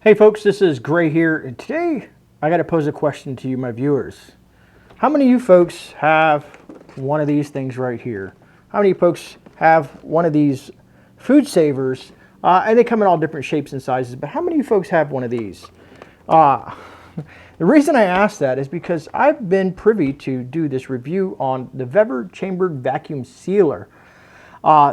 Hey folks, this is Gray here, and today I got to pose a question to you, my viewers. How many of you folks have one of these things right here? How many folks have one of these Foodsavers? And they come in all different shapes and sizes, but how many of you folks have one of these? The reason I ask that is because I've been privy to do this review on the Vevor chambered vacuum sealer.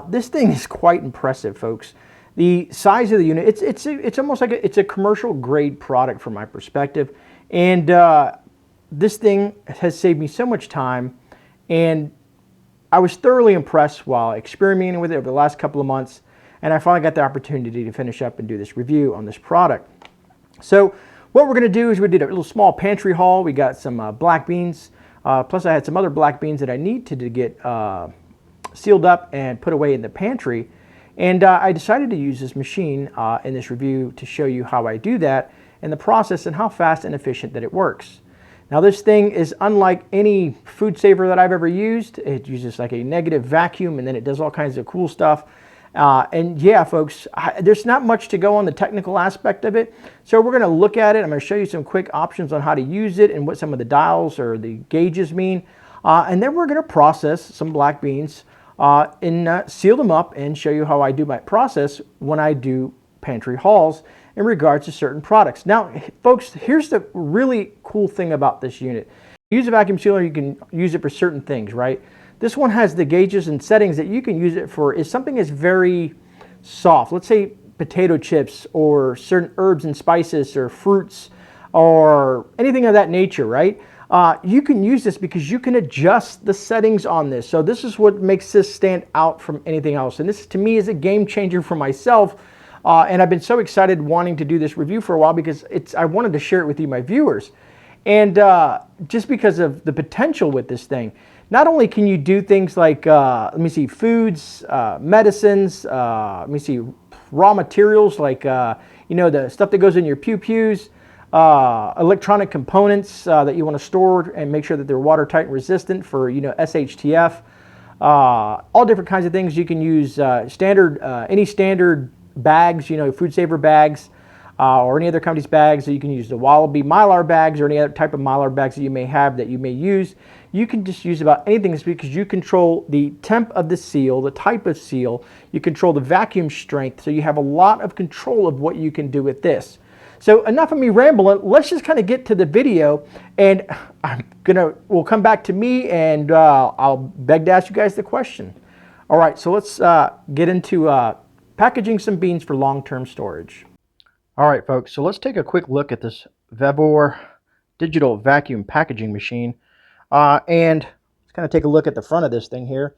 This thing is quite impressive, folks. The size of the unit, it's almost like it's a commercial grade product from my perspective. And this thing has saved me so much time. And I was thoroughly impressed while experimenting with it over the last couple of months. And I finally got the opportunity to finish up and do this review on this product. So what we're going to do is we did a little small pantry haul. We got some black beans. Plus I had some other black beans that I need to get sealed up and put away in the pantry. And I decided to use this machine in this review to show you how I do that and the process and how fast and efficient that it works. Now this thing is unlike any Foodsaver that I've ever used. It uses like a negative vacuum and then it does all kinds of cool stuff. And yeah, folks, there's not much to go on the technical aspect of it. So we're going to look at it. I'm going to show you some quick options on how to use it and what some of the dials or the gauges mean. And then we're going to process some black beans and seal them up and show you how I do my process when I do pantry hauls in regards to certain products. Now, folks, here's the really cool thing about this unit. Use a vacuum sealer, you can use it for certain things, right? This one has the gauges and settings that you can use it for is something that's very soft. Let's say potato chips or certain herbs and spices or fruits or anything of that nature, right? You can use this because you can adjust the settings on this. So this is what makes this stand out from anything else. And this to me is a game changer for myself. And I've been so excited wanting to do this review for a while because I wanted to share it with you, my viewers. And just because of the potential with this thing. Not only can you do things like, let me see, foods, medicines, let me see, raw materials like, you know, the stuff that goes in your pew-pews, electronic components that you want to store and make sure that they're watertight and resistant for, you know, SHTF, all different kinds of things. You can use any standard bags, you know, Foodsaver bags, or any other company's bags. So you can use the Wallaby Mylar bags or any other type of Mylar bags that you may have that you may use. You can just use about anything because you control the temp of the seal, the type of seal, you control the vacuum strength, so you have a lot of control of what you can do with this. So enough of me rambling, let's just kind of get to the video, and we'll come back to me and I'll beg to ask you guys the question. All right, so let's get into packaging some beans for long-term storage. All right, folks, so let's take a quick look at this Vevor digital vacuum packaging machine. And let's kind of take a look at the front of this thing here.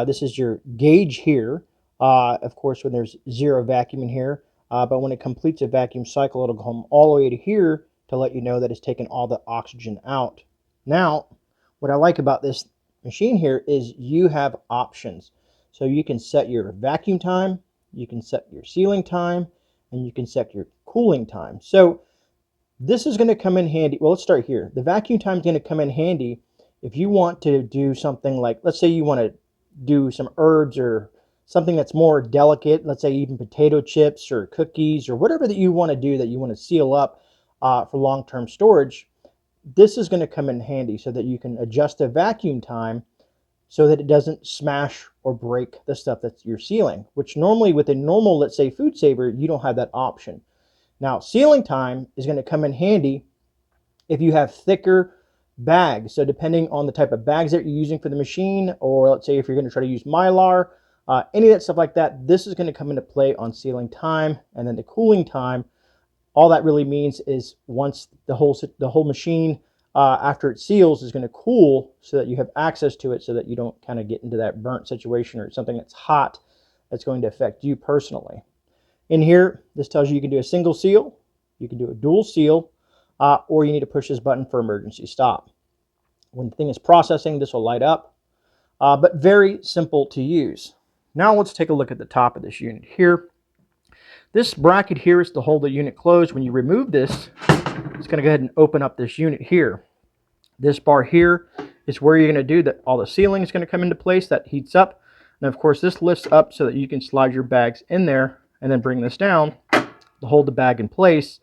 This is your gauge here. Of course, when there's zero vacuum in here. But when it completes a vacuum cycle, it'll come all the way to here to let you know that it's taken all the oxygen out. Now, what I like about this machine here is you have options. So you can set your vacuum time, you can set your sealing time, and you can set your cooling time. So this is going to come in handy. Well, let's start here. The vacuum time is going to come in handy if you want to do something like, let's say you want to do some herbs or something that's more delicate, let's say even potato chips or cookies or whatever that you want to do that you want to seal up for long-term storage. This is going to come in handy so that you can adjust the vacuum time so that it doesn't smash or break the stuff that you're sealing, which normally with a normal, let's say Foodsaver, you don't have that option. Now, sealing time is going to come in handy if you have thicker bags. So depending on the type of bags that you're using for the machine, or let's say if you're going to try to use Mylar, any of that stuff like that, this is going to come into play on sealing time. And then the cooling time, all that really means is once the whole machine, after it seals, is going to cool so that you have access to it so that you don't kind of get into that burnt situation or something that's hot that's going to affect you personally. In here, this tells you can do a single seal, you can do a dual seal, or you need to push this button for emergency stop. When the thing is processing, this will light up, but very simple to use. Now let's take a look at the top of this unit here. This bracket here is to hold the unit closed. When you remove this, it's going to go ahead and open up this unit here. This bar here is where you're going to do that. All the sealing is going to come into place. That heats up. And of course, this lifts up so that you can slide your bags in there and then bring this down to hold the bag in place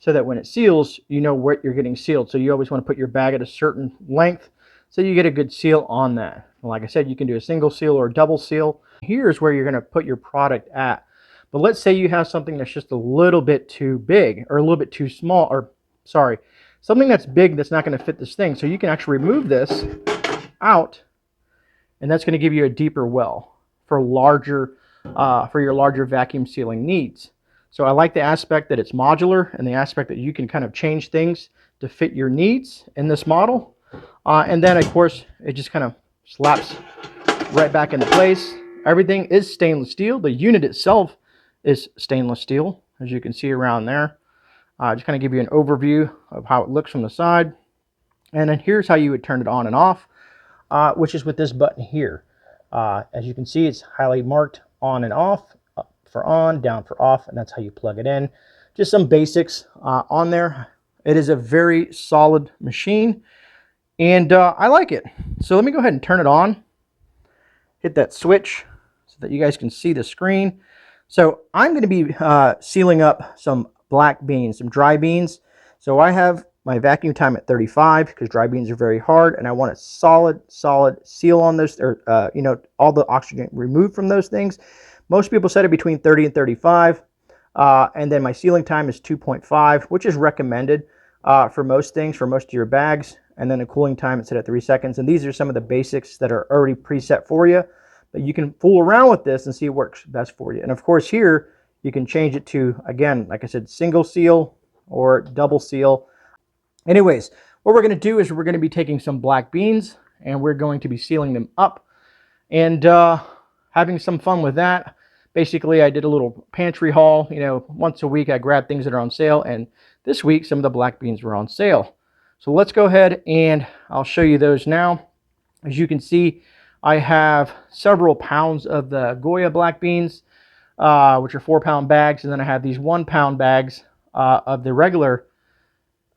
so that when it seals, you know what you're getting sealed. So you always want to put your bag at a certain length so you get a good seal on that. Like I said, you can do a single seal or a double seal. Here's where you're going to put your product at. But let's say you have something that's just a little bit too big or a little bit too small, or sorry, something that's big that's not going to fit this thing. So you can actually remove this out, and that's going to give you a deeper well for your larger vacuum sealing needs. So I like the aspect that it's modular and the aspect that you can kind of change things to fit your needs in this model. And then of course it just kind of slaps right back into place. Everything is stainless steel. The unit itself is stainless steel, as you can see around there. Just kind of give you an overview of how it looks from the side. And then here's how you would turn it on and off, which is with this button here. As you can see, it's highly marked on and off, up for on, down for off, and that's how you plug it in. Just some basics on there. It is a very solid machine, and I like it. So let me go ahead and turn it on. Hit that switch so that you guys can see the screen. So I'm going to be sealing up some black beans, some dry beans. So I have my vacuum time at 35 because dry beans are very hard, and I want a solid seal on those, or you know, all the oxygen removed from those things. Most people set it between 30 and 35, and then my sealing time is 2.5, which is recommended for most things, for most of your bags. And then the cooling time is set at 3 seconds. And these are some of the basics that are already preset for you, but you can fool around with this and see what works best for you. And of course here you can change it to, again, like I said, single seal or double seal. Anyways, what we're going to do is we're going to be taking some black beans and we're going to be sealing them up and having some fun with that. Basically, I did a little pantry haul. You know, once a week I grab things that are on sale, and this week some of the black beans were on sale. So let's go ahead and I'll show you those now. As you can see, I have several pounds of the Goya black beans, which are 4-pound bags, and then I have these 1-pound bags of the regular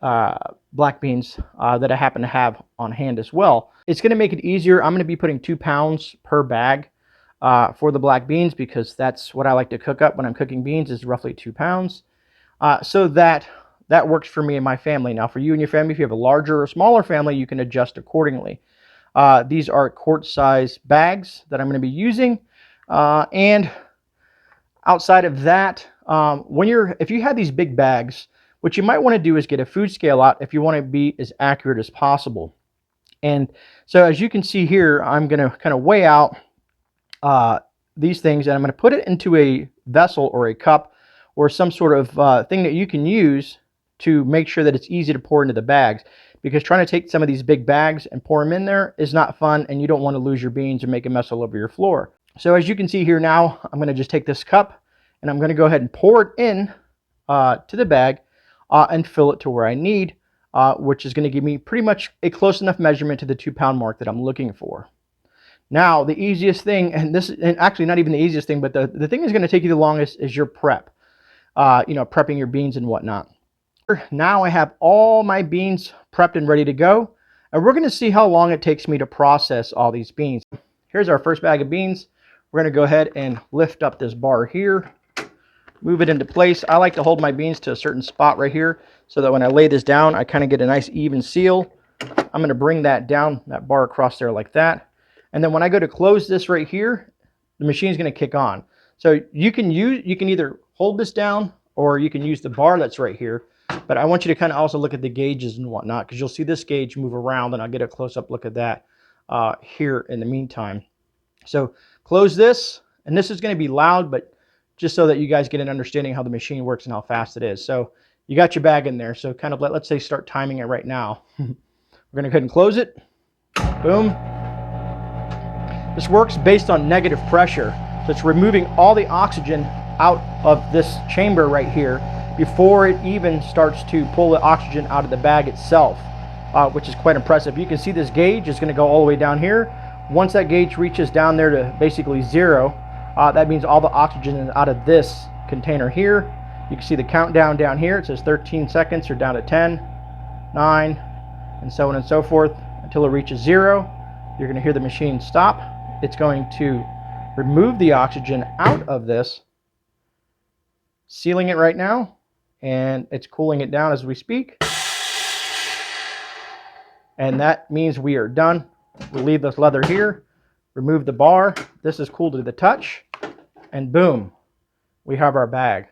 black beans that I happen to have on hand as well. It's going to make it easier. I'm going to be putting 2 pounds per bag for the black beans because that's what I like to cook up when I'm cooking beans, is roughly 2 pounds. So that works for me and my family. Now for you and your family, if you have a larger or smaller family, you can adjust accordingly. These are quart size bags that I'm going to be using. And outside of that, if you have these big bags, what you might want to do is get a food scale out if you want to be as accurate as possible. And so as you can see here, I'm going to kind of weigh out these things, and I'm going to put it into a vessel or a cup or some sort of thing that you can use to make sure that it's easy to pour into the bags. Because trying to take some of these big bags and pour them in there is not fun, and you don't want to lose your beans or make a mess all over your floor. So as you can see here now, I'm going to just take this cup and I'm going to go ahead and pour it in to the bag and fill it to where I need, which is going to give me pretty much a close enough measurement to the 2-pound mark that I'm looking for. Now, the easiest thing, and actually not even the easiest thing, but the thing that's going to take you the longest is your prep. You know, prepping your beans and whatnot. Now I have all my beans prepped and ready to go, and we're going to see how long it takes me to process all these beans. Here's our first bag of beans. We're going to go ahead and lift up this bar here, move it into place. I like to hold my beans to a certain spot right here so that when I lay this down, I kind of get a nice even seal. I'm going to bring that down, that bar across there like that. And then when I go to close this right here, the machine's going to kick on. So you can either hold this down or you can use the bar that's right here. But I want you to kind of also look at the gauges and whatnot, because you'll see this gauge move around, and I'll get a close-up look at that here in the meantime. So close this, and this is going to be loud, but just so that you guys get an understanding how the machine works and how fast it is. So you got your bag in there, so kind of let's say start timing it right now. We're going to go ahead and close it. Boom. This works based on negative pressure, so it's removing all the oxygen out of this chamber right here before it even starts to pull the oxygen out of the bag itself, which is quite impressive. You can see this gauge is going to go all the way down here. Once that gauge reaches down there to basically 0, that means all the oxygen is out of this container here. You can see the countdown down here. It says 13 seconds or down to 10, 9, and so on and so forth until it reaches 0. You're going to hear the machine stop. It's going to remove the oxygen out of this, sealing it right now. and it's cooling it down as we speak. And that means we are done. We'll leave this leather here, remove the bar. This is cool to the touch, and boom, we have our bag.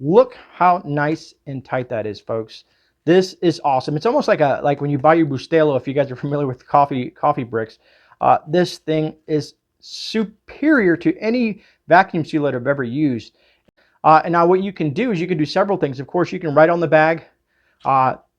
Look how nice and tight that is, folks. This is awesome. It's almost like when you buy your Bustelo, if you guys are familiar with coffee bricks. This thing is superior to any vacuum sealer I've ever used. And now what you can do is you can do several things. Of course, you can write on the bag.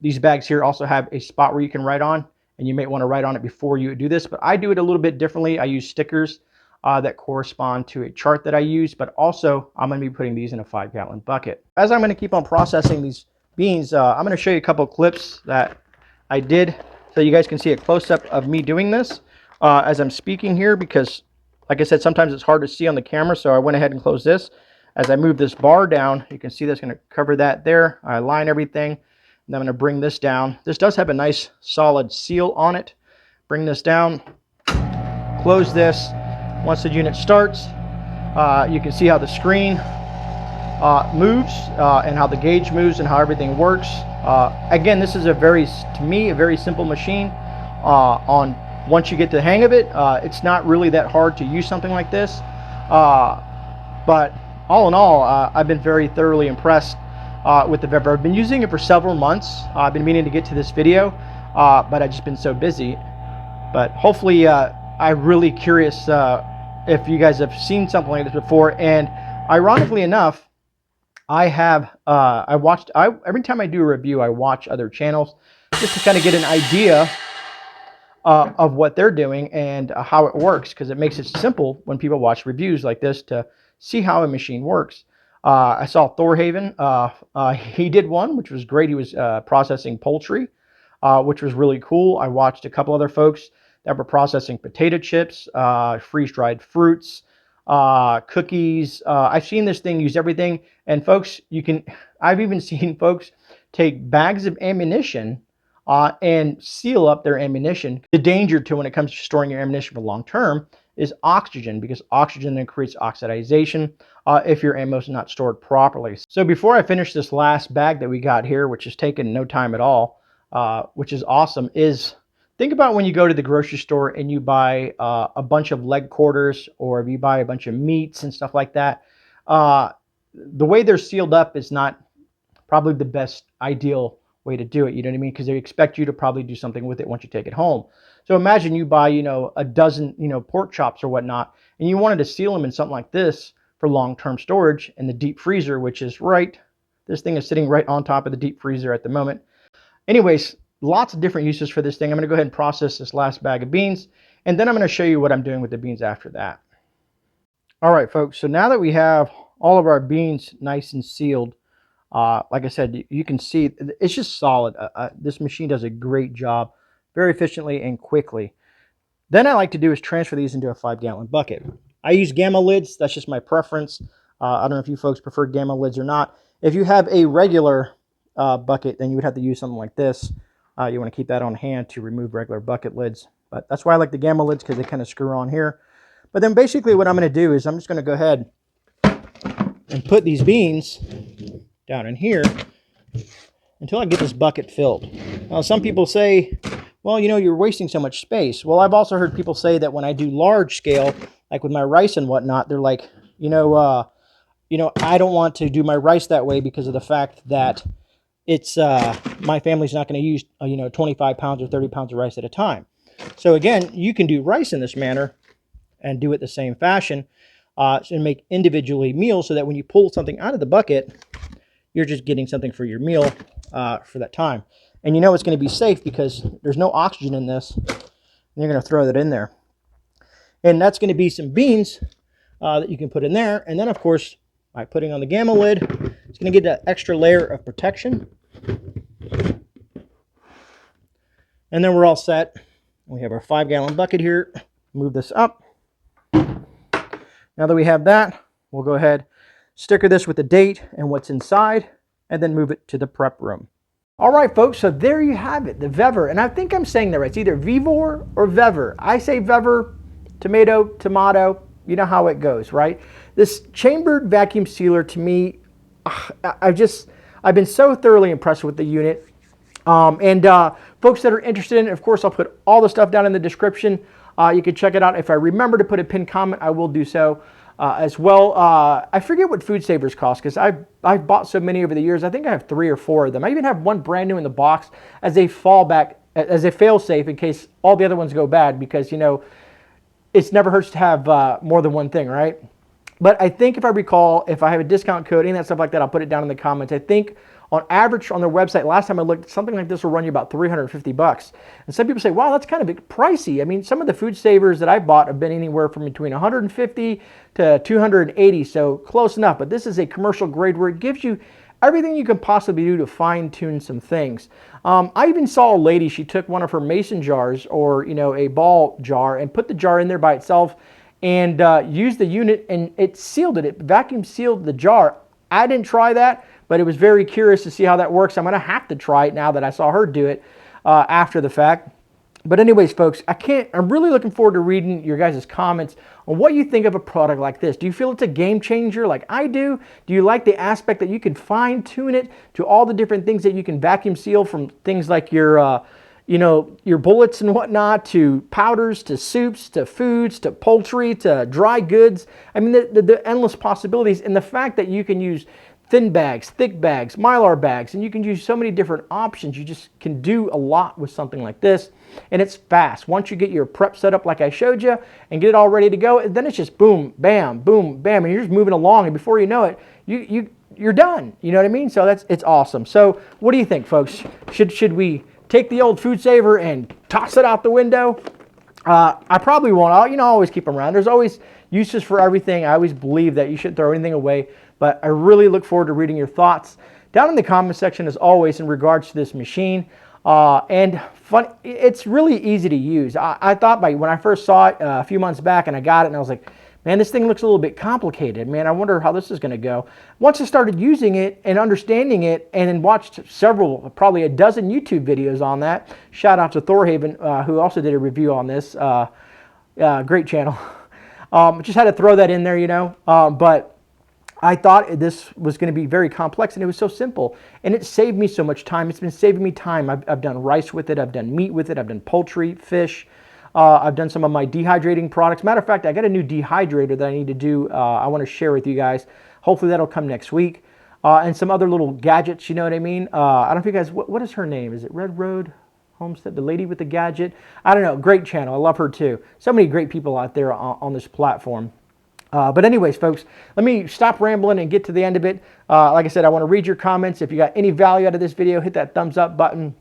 These bags here also have a spot where you can write on, and you may want to write on it before you do this, but I do it a little bit differently. I use stickers that correspond to a chart that I use, but also I'm going to be putting these in a 5-gallon bucket. As I'm going to keep on processing these beans, I'm going to show you a couple of clips that I did so you guys can see a close-up of me doing this as I'm speaking here, because like I said, sometimes it's hard to see on the camera, so I went ahead and closed this. As I move this bar down, you can see that's going to cover that there. I align everything, and I'm going to bring this down. This does have a nice solid seal on it. Bring this down, close this. Once the unit starts, you can see how the screen moves and how the gauge moves and how everything works. Again, this is to me, a very simple machine. Once you get the hang of it, it's not really that hard to use something like this. But all in all, I've been very thoroughly impressed with the Vevor. I've been using it for several months. I've been meaning to get to this video, but I've just been so busy. But hopefully, I'm really curious if you guys have seen something like this before. And ironically enough, every time I do a review, I watch other channels just to kind of get an idea of what they're doing and how it works, because it makes it simple when people watch reviews like this to see how a machine works. I saw Thorhaven. He did one, which was great. He was processing poultry, which was really cool. I watched a couple other folks that were processing potato chips, freeze-dried fruits, cookies. I've seen this thing use everything. And folks, I've even seen folks take bags of ammunition and seal up their ammunition. The danger to when it comes to storing your ammunition for long term is oxygen, because oxygen then creates oxidization if your ammo is not stored properly. So before I finish this last bag that we got here, which has taken no time at all, which is awesome, is think about when you go to the grocery store and you buy a bunch of leg quarters, or if you buy a bunch of meats and stuff like that. The way they're sealed up is not probably the best ideal way to do it, you know what I mean? Because they expect you to probably do something with it once you take it home. So imagine you buy, a dozen, pork chops or whatnot, and you wanted to seal them in something like this for long-term storage in the deep freezer, which is this thing is sitting right on top of the deep freezer at the moment. Anyways, lots of different uses for this thing. I'm going to go ahead and process this last bag of beans, and then I'm going to show you what I'm doing with the beans after that. All right, folks, so now that we have all of our beans nice and sealed, like I said, you can see it's just solid. This machine does a great job, very efficiently and quickly. Then I like to do is transfer these into a 5-gallon bucket. I use gamma lids. That's just my preference. I don't know if you folks prefer gamma lids or not. If you have a regular bucket, then you would have to use something like this. You want to keep that on hand to remove regular bucket lids. But that's why I like the gamma lids, because they kind of screw on here. But then basically what I'm going to do is I'm just going to go ahead and put these beans down in here until I get this bucket filled. Now, some people say, well, you're wasting so much space. Well, I've also heard people say that when I do large scale, like with my rice and whatnot, they're like, I don't want to do my rice that way because of the fact that it's my family's not going to use 25 pounds or 30 pounds of rice at a time. So again, you can do rice in this manner and do it the same fashion and make individually meals, so that when you pull something out of the bucket, you're just getting something for your meal for that time. And it's going to be safe because there's no oxygen in this. And you're going to throw that in there. And that's going to be some beans that you can put in there. And then, of course, by putting on the gamma lid, it's going to get that extra layer of protection. And then we're all set. We have our 5-gallon bucket here. Move this up. Now that we have that, we'll go ahead, sticker this with the date and what's inside, and then move it to the prep room. All right, folks, so there you have it, the Vevor. And I think I'm saying that right. It's either Vevor or Vevor. I say Vevor, tomato, you know how it goes, right? This chambered vacuum sealer, to me, I've been so thoroughly impressed with the unit. Folks that are interested in it, of course, I'll put all the stuff down in the description. You can check it out. If I remember to put a pinned comment, I will do so as well. I forget what Foodsavers cost because I've bought so many over the years. I think I have 3 or 4 of them. I even have one brand new in the box as a fallback, as a fail-safe in case all the other ones go bad, because, you know, it's never hurts to have more than one thing, right? But I think if I recall, if I have a discount code, any of that stuff like that, I'll put it down in the comments. I think on average on their website, last time I looked, something like this will run you about $350. And some people say, wow, that's kind of pricey. I mean, some of the Foodsavers that I've bought have been anywhere from between $150 to $280, so close enough. But this is a commercial grade where it gives you everything you can possibly do to fine tune some things. I even saw a lady, she took one of her mason jars, or, you know, a ball jar, and put the jar in there by itself and used the unit, and it sealed it. It vacuum sealed the jar. I didn't try that, but it was very curious to see how that works. I'm going to have to try it now that I saw her do it after the fact. But anyways, folks, I'm really looking forward to reading your guys' comments on what you think of a product like this. Do you feel it's a game changer like I do? Do you like the aspect that you can fine tune it to all the different things that you can vacuum seal, from things like your, you know, your bullets and whatnot, to powders, to soups, to foods, to poultry, to dry goods? I mean, the endless possibilities, and the fact that you can use thin bags, thick bags, Mylar bags, and you can use so many different options. You just can do a lot with something like this, and it's fast. Once you get your prep set up like I showed you and get it all ready to go, then it's just boom, bam, and you're just moving along, and before you know it, you're done. You know what I mean? So it's awesome. So what do you think, folks? Should we take the old Foodsaver and toss it out the window? I probably won't. I'll always keep them around. There's always uses for everything. I always believe that you shouldn't throw anything away, but I really look forward to reading your thoughts down in the comment section, as always, in regards to this machine. And fun, it's really easy to use. I thought when I first saw it a few months back and I got it, and I was like, man, this thing looks a little bit complicated. Man, I wonder how this is going to go. Once I started using it and understanding it, and then watched probably a dozen YouTube videos on that. Shout out to Thorhaven, who also did a review on this. Great channel. Just had to throw that in there, you know. But I thought this was going to be very complex, and it was so simple. And it saved me so much time. It's been saving me time. I've done rice with it. I've done meat with it. I've done poultry, fish. I've done some of my dehydrating products. Matter of fact, I got a new dehydrator that I need to do. I want to share with you guys. Hopefully that'll come next week. And some other little gadgets, you know what I mean? I don't know if you guys, what is her name? Is it Red Road Homestead? The lady with the gadget? I don't know. Great channel. I love her too. So many great people out there on this platform. But anyways, folks, let me stop rambling and get to the end of it. Like I said, I want to read your comments. If you got any value out of this video, hit that thumbs up button.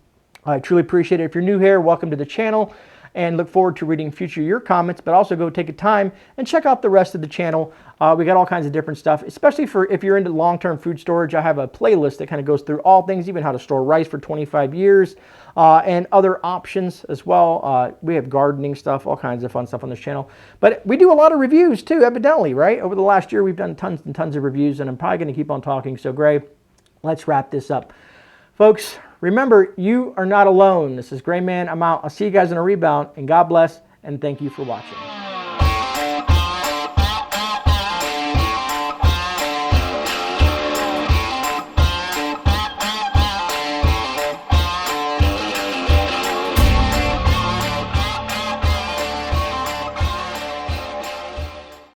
I truly appreciate it. If you're new here, welcome to the channel, and look forward to reading your comments, but also go take a time and check out the rest of the channel. We got all kinds of different stuff, especially for if you're into long-term food storage. I have a playlist that kind of goes through all things, even how to store rice for 25 years, and other options as well. We have gardening stuff, all kinds of fun stuff on this channel. But we do a lot of reviews too, evidently, right? Over the last year, we've done tons and tons of reviews, and I'm probably going to keep on talking. So, Gray, let's wrap this up. Folks, remember, you are not alone. This is GreyMan. I'm out. I'll see you guys in a rebound, and God bless, and thank you for watching.